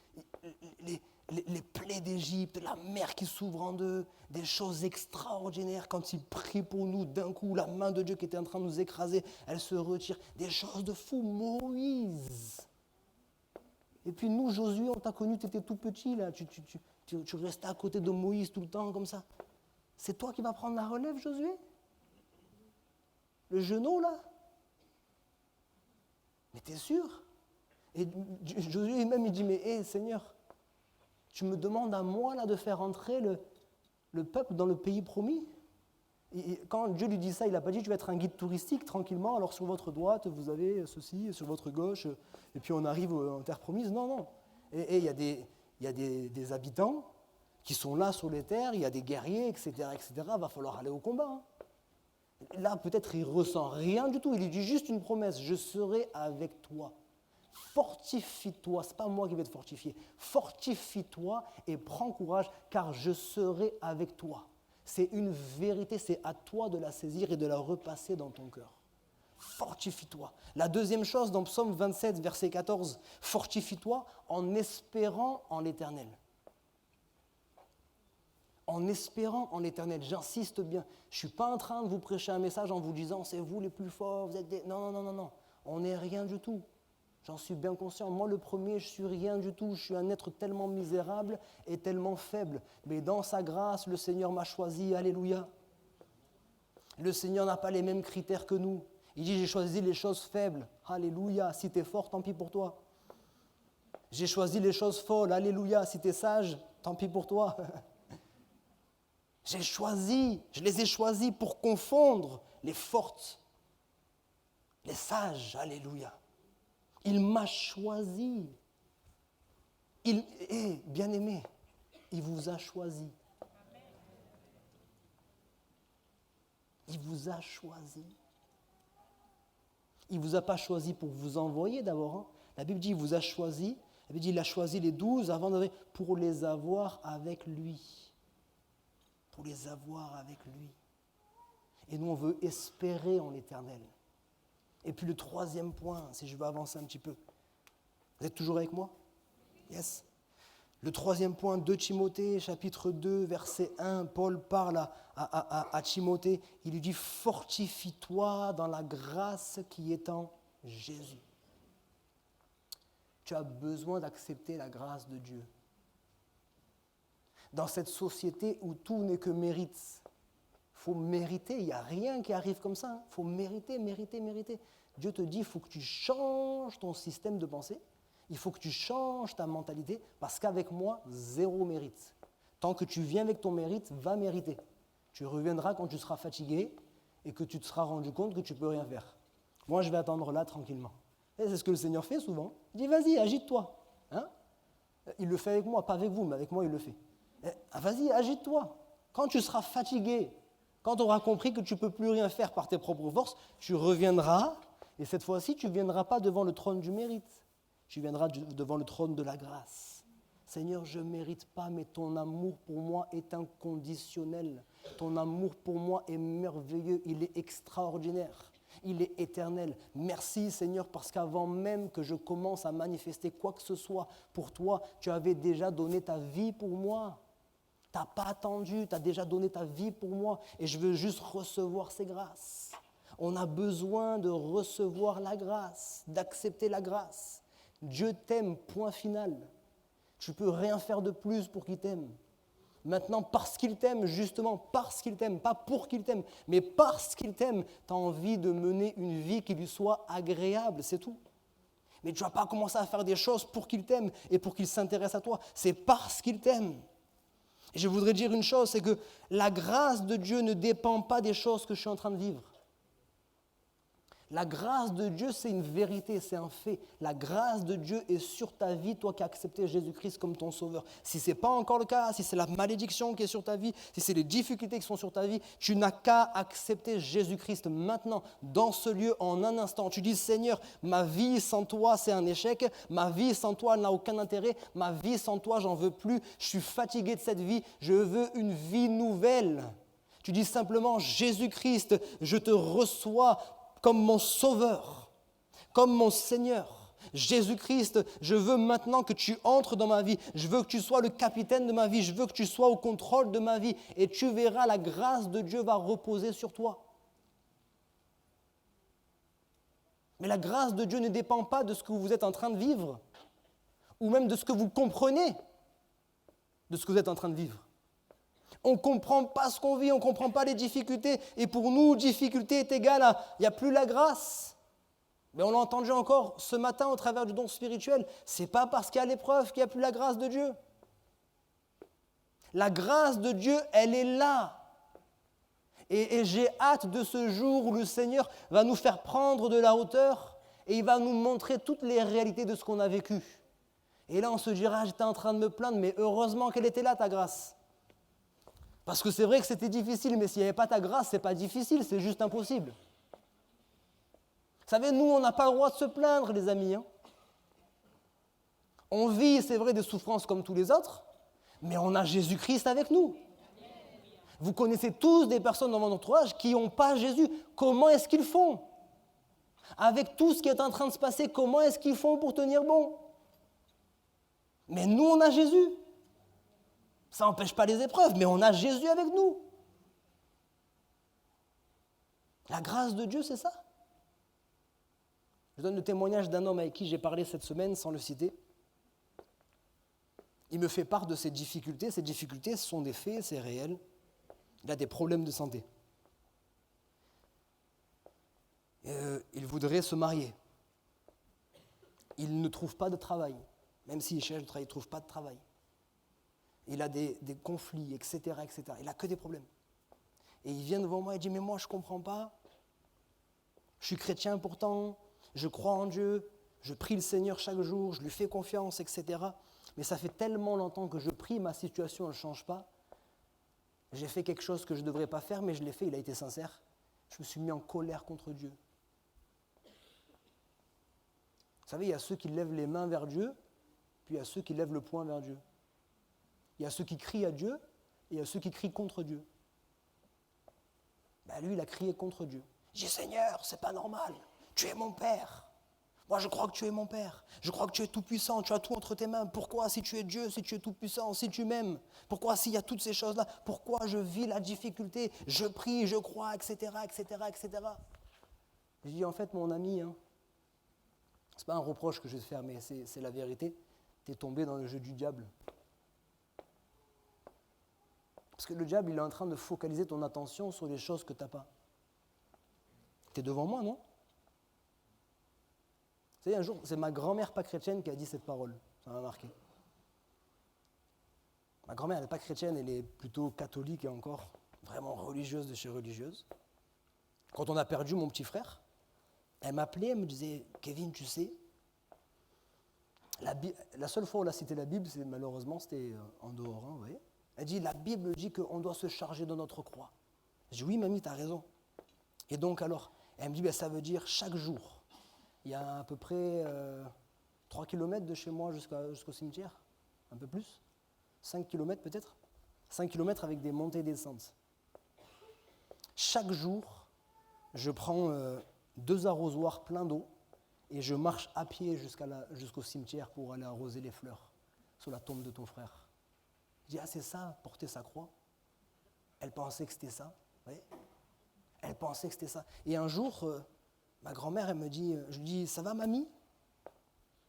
les plaies d'Égypte, la mer qui s'ouvre en deux, des choses extraordinaires. Quand il prie pour nous, d'un coup, la main de Dieu qui était en train de nous écraser, elle se retire. Des choses de fou, Moïse. Et puis nous, Josué, on t'a connu, tu étais tout petit, là. Tu restais à côté de Moïse tout le temps, comme ça. C'est toi qui vas prendre la relève, Josué? Le genou, là? Mais t'es sûr? Et Josué même, il dit, mais hé, Seigneur, tu me demandes à moi, là, de faire entrer le peuple dans le pays promis? Et quand Dieu lui dit ça, il n'a pas dit, tu vas être un guide touristique, tranquillement, alors sur votre droite, vous avez ceci, sur votre gauche, et puis on arrive en terre promise. Non. Et il y a des habitants qui sont là sur les terres, il y a des guerriers, etc. Il va falloir aller au combat. Hein. Là, peut-être, il ne ressent rien du tout. Il lui dit juste une promesse, je serai avec toi. Fortifie-toi, ce n'est pas moi qui vais te fortifier. Fortifie-toi et prends courage, car je serai avec toi. C'est une vérité, c'est à toi de la saisir et de la repasser dans ton cœur. Fortifie-toi. La deuxième chose, dans Psaume 27, verset 14, fortifie-toi en espérant en l'Éternel. en espérant en l'Éternel. J'insiste bien. Je ne suis pas en train de vous prêcher un message en vous disant « c'est vous les plus forts, vous êtes des... » Non, non, non, non, non. On n'est rien du tout. J'en suis bien conscient. Moi, le premier, je suis rien du tout. Je suis un être tellement misérable et tellement faible. Mais dans sa grâce, le Seigneur m'a choisi. Alléluia. Le Seigneur n'a pas les mêmes critères que nous. Il dit « j'ai choisi les choses faibles. » Alléluia. Si tu es fort, tant pis pour toi. J'ai choisi les choses folles. Alléluia. Si tu es sage, tant pis pour toi. Je les ai choisis pour confondre les fortes, les sages. Alléluia. Il m'a choisi. Bien-aimé, il vous a choisi. Il vous a choisi. Il ne vous a pas choisi pour vous envoyer d'abord. Hein. La Bible dit qu'il vous a choisi. La Bible dit qu'il a choisi les 12 avant pour les avoir avec lui. Pour les avoir avec lui. Et nous, on veut espérer en l'Éternel. Et puis le troisième point, si je veux avancer un petit peu. Vous êtes toujours avec moi? Yes. Le troisième point, 2 Timothée, chapitre 2, verset 1, Paul parle à Timothée, il lui dit « Fortifie-toi dans la grâce qui est en Jésus ». Tu as besoin d'accepter la grâce de Dieu. Dans cette société où tout n'est que mérite, il faut mériter, il n'y a rien qui arrive comme ça. Il faut mériter, mériter, mériter. Dieu te dit, il faut que tu changes ton système de pensée, il faut que tu changes ta mentalité, parce qu'avec moi, zéro mérite. Tant que tu viens avec ton mérite, va mériter. Tu reviendras quand tu seras fatigué et que tu te seras rendu compte que tu ne peux rien faire. Moi, je vais attendre là tranquillement. Et c'est ce que le Seigneur fait souvent. Il dit, vas-y, agite-toi. Hein? Il le fait avec moi, pas avec vous, mais avec moi, il le fait. Vas-y, agite-toi. Quand tu seras fatigué, quand tu auras compris que tu ne peux plus rien faire par tes propres forces, tu reviendras, et cette fois-ci, tu ne viendras pas devant le trône du mérite. Tu viendras devant le trône de la grâce. Seigneur, je ne mérite pas, mais ton amour pour moi est inconditionnel. Ton amour pour moi est merveilleux, il est extraordinaire. Il est éternel. Merci Seigneur, parce qu'avant même que je commence à manifester quoi que ce soit pour toi, tu avais déjà donné ta vie pour moi. Tu n'as pas attendu, tu as déjà donné ta vie pour moi et je veux juste recevoir ces grâces. On a besoin de recevoir la grâce, d'accepter la grâce. Dieu t'aime, point final. Tu ne peux rien faire de plus pour qu'il t'aime. Maintenant, parce qu'il t'aime, justement, parce qu'il t'aime, pas pour qu'il t'aime, mais parce qu'il t'aime, tu as envie de mener une vie qui lui soit agréable, c'est tout. Mais tu ne vas pas commencer à faire des choses pour qu'il t'aime et pour qu'il s'intéresse à toi. C'est parce qu'il t'aime. Et je voudrais dire une chose, c'est que la grâce de Dieu ne dépend pas des choses que je suis en train de vivre. La grâce de Dieu, c'est une vérité, c'est un fait. La grâce de Dieu est sur ta vie, toi qui as accepté Jésus-Christ comme ton sauveur. Si ce n'est pas encore le cas, si c'est la malédiction qui est sur ta vie, si c'est les difficultés qui sont sur ta vie, tu n'as qu'à accepter Jésus-Christ maintenant, dans ce lieu, en un instant. Tu dis, Seigneur, ma vie sans toi, c'est un échec. Ma vie sans toi n'a aucun intérêt. Ma vie sans toi, j'en veux plus. Je suis fatigué de cette vie. Je veux une vie nouvelle. Tu dis simplement, Jésus-Christ, je te reçois comme mon sauveur, comme mon Seigneur. Jésus-Christ, je veux maintenant que tu entres dans ma vie. Je veux que tu sois le capitaine de ma vie. Je veux que tu sois au contrôle de ma vie. Et tu verras, la grâce de Dieu va reposer sur toi. Mais la grâce de Dieu ne dépend pas de ce que vous êtes en train de vivre, ou même de ce que vous comprenez de ce que vous êtes en train de vivre. On ne comprend pas ce qu'on vit, on ne comprend pas les difficultés. Et pour nous, difficulté est égale à il n'y a plus la grâce. Mais on l'a entendu encore ce matin au travers du don spirituel. Ce n'est pas parce qu'il y a l'épreuve qu'il n'y a plus la grâce de Dieu. La grâce de Dieu, elle est là. Et j'ai hâte de ce jour où le Seigneur va nous faire prendre de la hauteur et il va nous montrer toutes les réalités de ce qu'on a vécu. Et là, on se dira, j'étais en train de me plaindre, mais heureusement qu'elle était là, ta grâce. Parce que c'est vrai que c'était difficile, mais s'il n'y avait pas ta grâce, ce n'est pas difficile, c'est juste impossible. Vous savez, nous, on n'a pas le droit de se plaindre, les amis. Hein. On vit, c'est vrai, des souffrances comme tous les autres, mais on a Jésus-Christ avec nous. Vous connaissez tous des personnes dans votre entourage qui n'ont pas Jésus. Comment est-ce qu'ils font? Avec tout ce qui est en train de se passer, comment est-ce qu'ils font pour tenir bon? Mais nous, on a Jésus. Ça n'empêche pas les épreuves, mais on a Jésus avec nous. La grâce de Dieu, c'est ça. Je donne le témoignage d'un homme avec qui j'ai parlé cette semaine, sans le citer. Il me fait part de ses difficultés. Ces difficultés, ce sont des faits, c'est réel. Il a des problèmes de santé. Il voudrait se marier. Il ne trouve pas de travail. Même s'il cherche du travail, il ne trouve pas de travail. Il a des conflits, etc., etc. Il n'a que des problèmes. Et il vient devant moi et dit, mais moi je ne comprends pas. Je suis chrétien pourtant, je crois en Dieu, je prie le Seigneur chaque jour, je lui fais confiance, etc. Mais ça fait tellement longtemps que je prie, ma situation ne change pas. J'ai fait quelque chose que je ne devrais pas faire, mais je l'ai fait, il a été sincère. Je me suis mis en colère contre Dieu. Vous savez, il y a ceux qui lèvent les mains vers Dieu, puis il y a ceux qui lèvent le poing vers Dieu. Il y a ceux qui crient à Dieu, et il y a ceux qui crient contre Dieu. Ben lui, il a crié contre Dieu. Il dit, Seigneur, c'est pas normal, tu es mon Père. Moi, je crois que tu es mon Père. Je crois que tu es tout-puissant, tu as tout entre tes mains. Pourquoi, si tu es Dieu, si tu es tout-puissant, si tu m'aimes, pourquoi, s'il y a toutes ces choses-là, pourquoi je vis la difficulté, je prie, je crois, etc., etc., etc. Je dis, en fait, mon ami, c'est pas un reproche que je vais te faire, mais c'est la vérité. Tu es tombé dans le jeu du diable. Parce que le diable, il est en train de focaliser ton attention sur les choses que tu n'as pas. Tu es devant moi, non? Vous savez, un jour, c'est ma grand-mère pas chrétienne qui a dit cette parole. Ça m'a marqué. Ma grand-mère, elle n'est pas chrétienne, elle est plutôt catholique et encore vraiment religieuse de chez religieuse. Quand on a perdu mon petit frère, elle m'appelait, elle me disait, Kevin, tu sais, la seule fois où elle a cité la Bible, malheureusement, c'était en dehors, vous voyez. Elle dit, la Bible dit qu'on doit se charger de notre croix. Je dis, oui, mamie, tu as raison. Et donc alors, elle me dit, ça veut dire chaque jour. Il y a à peu près 3 km de chez moi jusqu'au cimetière, un peu plus, 5 km peut-être, 5 km avec des montées et des descentes. Chaque jour, je prends 2 arrosoirs pleins d'eau et je marche à pied jusqu'au cimetière pour aller arroser les fleurs sur la tombe de ton frère. Je dis, c'est ça, porter sa croix. Elle pensait que c'était ça. Oui. Elle pensait que c'était ça. Et un jour, ma grand-mère, elle me dit, je lui dis, ça va, mamie?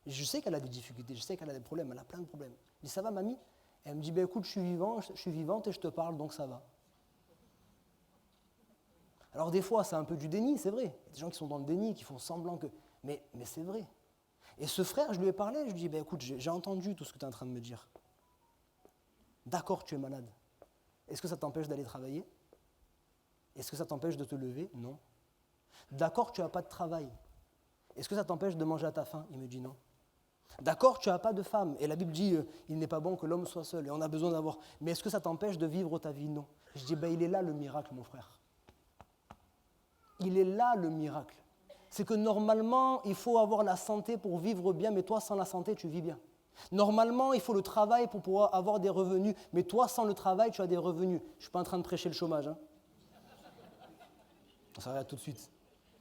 Et je sais qu'elle a des difficultés, je sais qu'elle a des problèmes, elle a plein de problèmes. Je dis, ça va, mamie? Elle me dit, écoute, je suis vivante et je te parle, donc ça va. Alors des fois, c'est un peu du déni, c'est vrai. Il y a des gens qui sont dans le déni, qui font semblant que... Mais c'est vrai. Et ce frère, je lui ai parlé, je lui ai dit, écoute, j'ai entendu tout ce que tu es en train de me dire. D'accord, tu es malade. Est-ce que ça t'empêche d'aller travailler? Est-ce que ça t'empêche de te lever? Non. D'accord, tu n'as pas de travail. Est-ce que ça t'empêche de manger à ta faim? Il me dit non. D'accord, tu n'as pas de femme. Et la Bible dit, il n'est pas bon que l'homme soit seul. Et on a besoin d'avoir. Mais est-ce que ça t'empêche de vivre ta vie? Non. Je dis, il est là le miracle, mon frère. Il est là le miracle. C'est que normalement, il faut avoir la santé pour vivre bien, mais toi, sans la santé, tu vis bien. Normalement, il faut le travail pour pouvoir avoir des revenus, mais toi, sans le travail, tu as des revenus. Je ne suis pas en train de prêcher le chômage. On s'arrête tout de suite.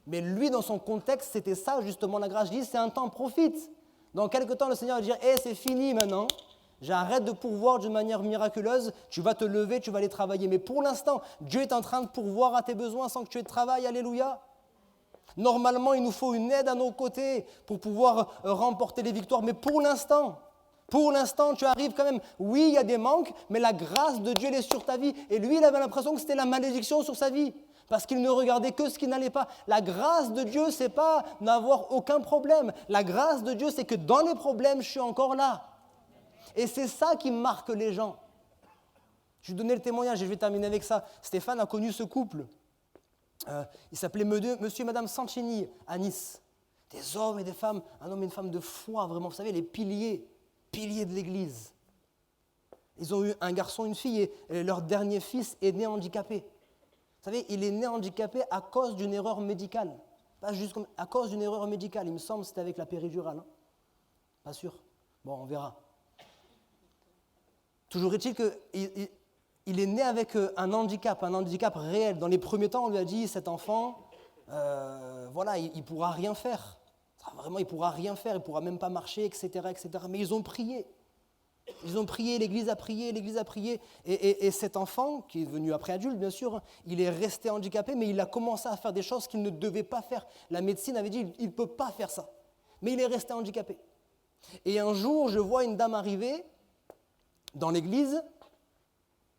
Mais lui, dans son contexte, c'était ça, justement, la grâce. Je dis, c'est un temps, profite. Dans quelque temps, le Seigneur va dire, c'est fini maintenant. J'arrête de pourvoir d'une manière miraculeuse. Tu vas te lever, tu vas aller travailler. Mais pour l'instant, Dieu est en train de pourvoir à tes besoins sans que tu aies de travail. Alléluia. Normalement, il nous faut une aide à nos côtés pour pouvoir remporter les victoires. Mais pour l'instant, tu arrives quand même. Oui, il y a des manques, mais la grâce de Dieu, elle est sur ta vie. Et lui, il avait l'impression que c'était la malédiction sur sa vie. Parce qu'il ne regardait que ce qui n'allait pas. La grâce de Dieu, c'est pas n'avoir aucun problème. La grâce de Dieu, c'est que dans les problèmes, je suis encore là. Et c'est ça qui marque les gens. Je vais donner le témoignage et je vais terminer avec ça. Stéphane a connu ce couple. Il s'appelait Monsieur et Madame Sanchini à Nice. Des hommes et des femmes, un homme et une femme de foi, vraiment, vous savez, les piliers de l'Église. Ils ont eu un garçon et une fille et leur dernier fils est né handicapé. Vous savez, il est né handicapé à cause d'une erreur médicale. Pas juste comme, à cause d'une erreur médicale. Il me semble que c'était avec la péridurale. Pas sûr. Bon, on verra. Toujours est-il qu'il est né avec un handicap réel. Dans les premiers temps, on lui a dit, cet enfant, il ne pourra rien faire. Vraiment, il ne pourra rien faire, il ne pourra même pas marcher, etc., etc. Mais ils ont prié. ils ont prié, l'église a prié. Et cet enfant, qui est devenu après adulte, bien sûr, il est resté handicapé, mais il a commencé à faire des choses qu'il ne devait pas faire. La médecine avait dit, il ne peut pas faire ça. Mais il est resté handicapé. Et un jour, je vois une dame arriver dans l'église,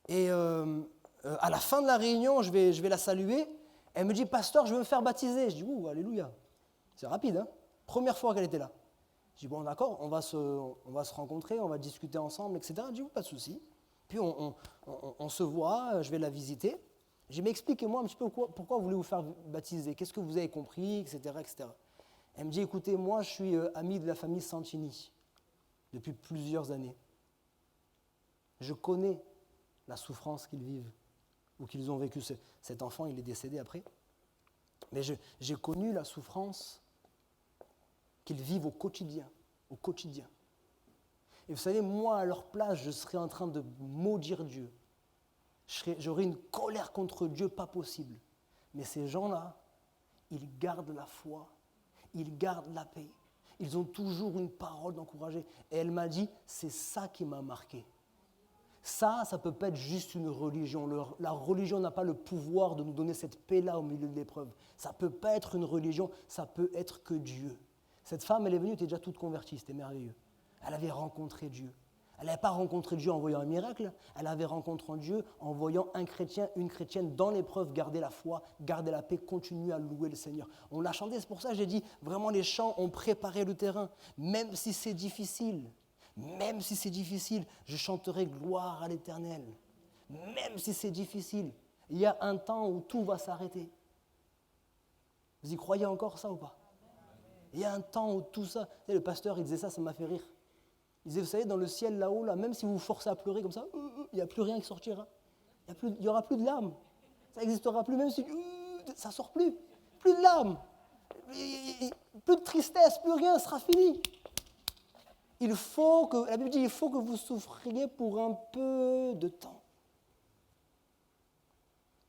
et à la fin de la réunion, je vais la saluer. Elle me dit, pasteur, je veux me faire baptiser. Je dis, ouh, alléluia. C'est rapide, hein. Première fois qu'elle était là. Je dis, bon, d'accord, on va se rencontrer, on va discuter ensemble, etc. Elle dit, pas de souci. Puis on se voit, je vais la visiter. Je dis, mais expliquez-moi un petit peu pourquoi vous voulez vous faire baptiser, qu'est-ce que vous avez compris, etc., etc. Elle me dit, écoutez, moi, je suis ami de la famille Santini depuis plusieurs années. Je connais la souffrance qu'ils vivent ou qu'ils ont vécu. Cet enfant, il est décédé après. Mais j'ai connu la souffrance qu'ils vivent au quotidien. Et vous savez, moi, à leur place, je serais en train de maudire Dieu. J'aurais une colère contre Dieu pas possible. Mais ces gens-là, ils gardent la foi, ils gardent la paix. Ils ont toujours une parole d'encourager. Et elle m'a dit, c'est ça qui m'a marqué. Ça ne peut pas être juste une religion. La religion n'a pas le pouvoir de nous donner cette paix-là au milieu de l'épreuve. Ça ne peut pas être une religion, ça peut être que Dieu. Cette femme, elle est venue, elle était déjà toute convertie, c'était merveilleux. Elle avait rencontré Dieu. Elle n'avait pas rencontré Dieu en voyant un miracle, elle avait rencontré Dieu en voyant un chrétien, une chrétienne dans l'épreuve garder la foi, garder la paix, continuer à louer le Seigneur. On l'a chanté, c'est pour ça que j'ai dit, vraiment les chants ont préparé le terrain, même si c'est difficile. Même si c'est difficile, je chanterai gloire à l'Éternel. Même si c'est difficile, il y a un temps où tout va s'arrêter. Vous y croyez encore ça ou pas? Il y a un temps où tout ça... Vous savez, le pasteur, il disait ça m'a fait rire. Il disait, vous savez, dans le ciel là-haut, là, même si vous vous forcez à pleurer comme ça, il n'y a plus rien qui sortira. Il n'y aura plus de larmes. Ça n'existera plus, même si... ça ne sort plus. Plus de larmes. Plus de tristesse, plus rien, sera fini. La Bible dit, il faut que vous souffriez pour un peu de temps.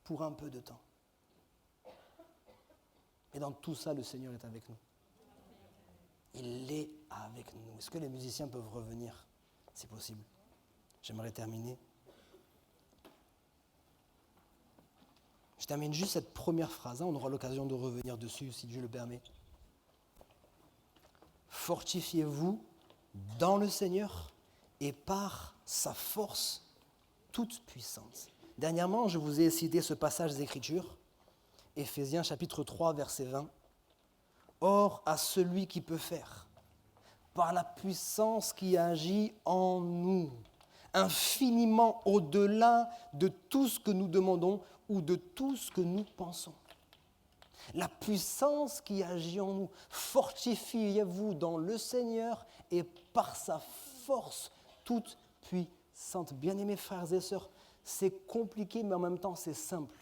Pour un peu de temps. Et dans tout ça, le Seigneur est avec nous. Il est avec nous. Est-ce que les musiciens peuvent revenir? C'est possible. J'aimerais terminer. Je termine juste cette première phrase. On aura l'occasion de revenir dessus, si Dieu le permet. Fortifiez-vous dans le Seigneur et par sa force toute puissante. Dernièrement, je vous ai cité ce passage d'Écriture, Éphésiens chapitre 3, verset 20. Or, à celui qui peut faire, par la puissance qui agit en nous, infiniment au-delà de tout ce que nous demandons ou de tout ce que nous pensons. La puissance qui agit en nous, fortifiez-vous dans le Seigneur et par sa force toute puissante. Bien-aimés frères et sœurs, c'est compliqué mais en même temps c'est simple.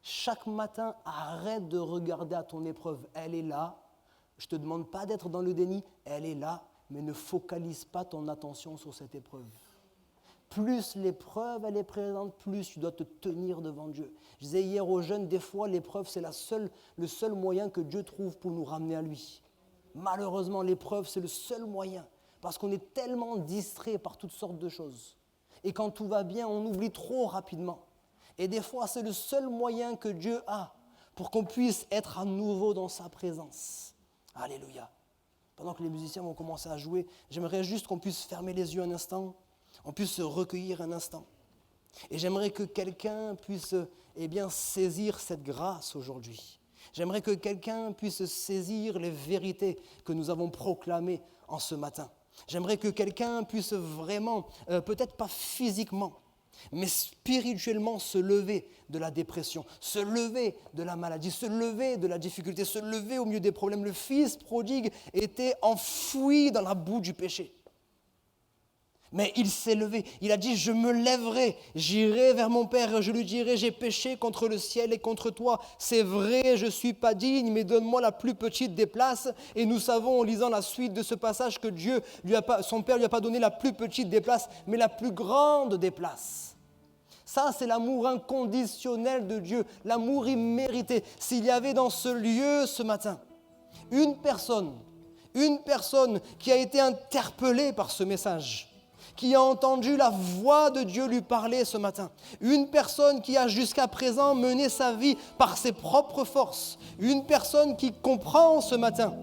Chaque matin, arrête de regarder à ton épreuve, elle est là. Je ne te demande pas d'être dans le déni, elle est là, mais ne focalise pas ton attention sur cette épreuve. Plus l'épreuve elle est présente, plus tu dois te tenir devant Dieu. Je disais hier aux jeunes, des fois l'épreuve c'est le seul moyen que Dieu trouve pour nous ramener à lui. Malheureusement l'épreuve c'est le seul moyen, parce qu'on est tellement distrait par toutes sortes de choses. Et quand tout va bien, on oublie trop rapidement. Et des fois c'est le seul moyen que Dieu a pour qu'on puisse être à nouveau dans sa présence. Alléluia. Pendant que les musiciens vont commencer à jouer, j'aimerais juste qu'on puisse fermer les yeux un instant. On puisse se recueillir un instant. Et j'aimerais que quelqu'un puisse saisir cette grâce aujourd'hui. J'aimerais que quelqu'un puisse saisir les vérités que nous avons proclamées en ce matin. J'aimerais que quelqu'un puisse vraiment, peut-être pas physiquement, mais spirituellement se lever de la dépression, se lever de la maladie, se lever de la difficulté, se lever au milieu des problèmes. Le fils prodigue était enfoui dans la boue du péché. Mais il s'est levé, il a dit, je me lèverai, j'irai vers mon Père et je lui dirai, j'ai péché contre le ciel et contre toi. C'est vrai, je ne suis pas digne, mais donne-moi la plus petite des places. Et nous savons en lisant la suite de ce passage que son Père ne lui a pas donné la plus petite des places, mais la plus grande des places. Ça, c'est l'amour inconditionnel de Dieu, l'amour immérité. S'il y avait dans ce lieu ce matin une personne qui a été interpellée par ce message, qui a entendu la voix de Dieu lui parler ce matin. Une personne qui a jusqu'à présent mené sa vie par ses propres forces. Une personne qui comprend ce matin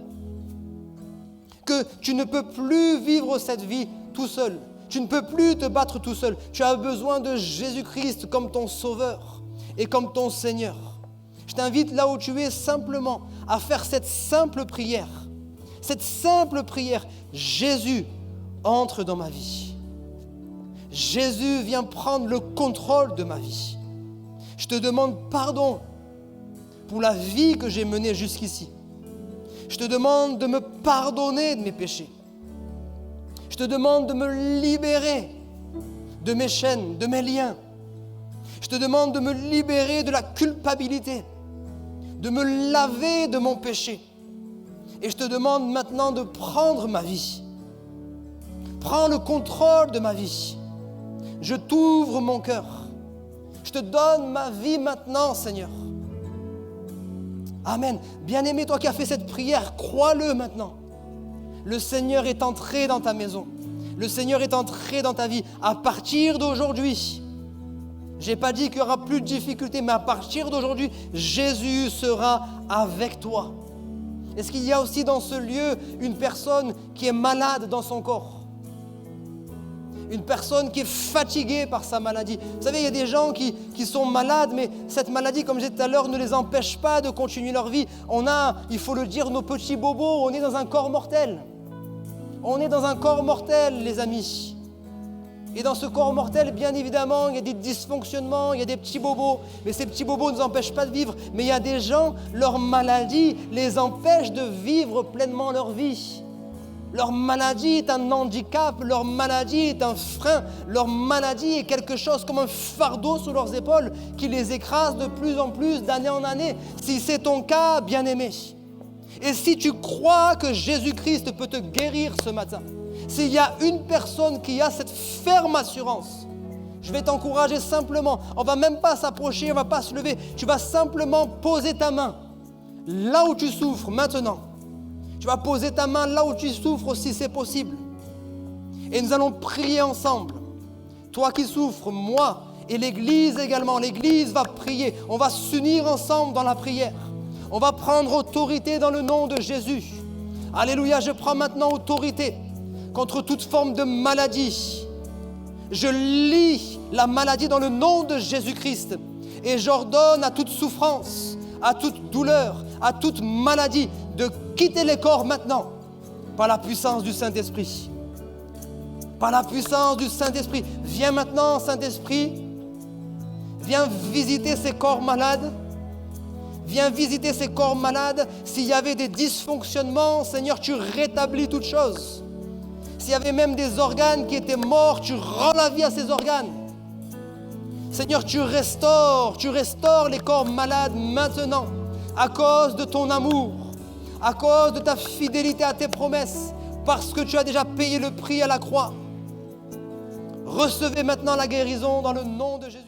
que tu ne peux plus vivre cette vie tout seul. Tu ne peux plus te battre tout seul. Tu as besoin de Jésus-Christ comme ton Sauveur et comme ton Seigneur. Je t'invite là où tu es simplement à faire cette simple prière. Cette simple prière. Jésus, entre dans ma vie. Jésus, viens prendre le contrôle de ma vie. Je te demande pardon pour la vie que j'ai menée jusqu'ici. Je te demande de me pardonner de mes péchés. Je te demande de me libérer de mes chaînes, de mes liens. Je te demande de me libérer de la culpabilité, de me laver de mon péché. Et je te demande maintenant de prendre ma vie. Prends le contrôle de ma vie. Je t'ouvre mon cœur. Je te donne ma vie maintenant, Seigneur. Amen. Bien-aimé, toi qui as fait cette prière, crois-le maintenant. Le Seigneur est entré dans ta maison. Le Seigneur est entré dans ta vie. À partir d'aujourd'hui, je n'ai pas dit qu'il n'y aura plus de difficultés, mais à partir d'aujourd'hui, Jésus sera avec toi. Est-ce qu'il y a aussi dans ce lieu une personne qui est malade dans son corps? Une personne qui est fatiguée par sa maladie. Vous savez, il y a des gens qui sont malades, mais cette maladie, comme je disais tout à l'heure, ne les empêche pas de continuer leur vie. On a, il faut le dire, nos petits bobos, on est dans un corps mortel. On est dans un corps mortel, les amis. Et dans ce corps mortel, bien évidemment, il y a des dysfonctionnements, il y a des petits bobos. Mais ces petits bobos ne nous empêchent pas de vivre. Mais il y a des gens, leur maladie les empêche de vivre pleinement leur vie. Leur maladie est un handicap, leur maladie est un frein, leur maladie est quelque chose comme un fardeau sur leurs épaules qui les écrase de plus en plus d'année en année. Si c'est ton cas, bien-aimé, et si tu crois que Jésus-Christ peut te guérir ce matin, s'il y a une personne qui a cette ferme assurance, je vais t'encourager simplement, on ne va même pas s'approcher, on ne va pas se lever, tu vas simplement poser ta main là où tu souffres maintenant. Tu vas poser ta main là où tu souffres si c'est possible. Et nous allons prier ensemble. Toi qui souffres, moi et l'Église également. L'Église va prier. On va s'unir ensemble dans la prière. On va prendre autorité dans le nom de Jésus. Alléluia, je prends maintenant autorité contre toute forme de maladie. Je lie la maladie dans le nom de Jésus-Christ. Et j'ordonne à toute souffrance, à toute douleur, à toute maladie, de quitter les corps maintenant, par la puissance du Saint-Esprit. Par la puissance du Saint-Esprit. Viens maintenant, Saint-Esprit. Viens visiter ces corps malades. Viens visiter ces corps malades. S'il y avait des dysfonctionnements, Seigneur, tu rétablis toutes choses. S'il y avait même des organes qui étaient morts, tu rends la vie à ces organes. Seigneur, tu restaures les corps malades maintenant, à cause de ton amour, à cause de ta fidélité à tes promesses, parce que tu as déjà payé le prix à la croix. Recevez maintenant la guérison dans le nom de Jésus.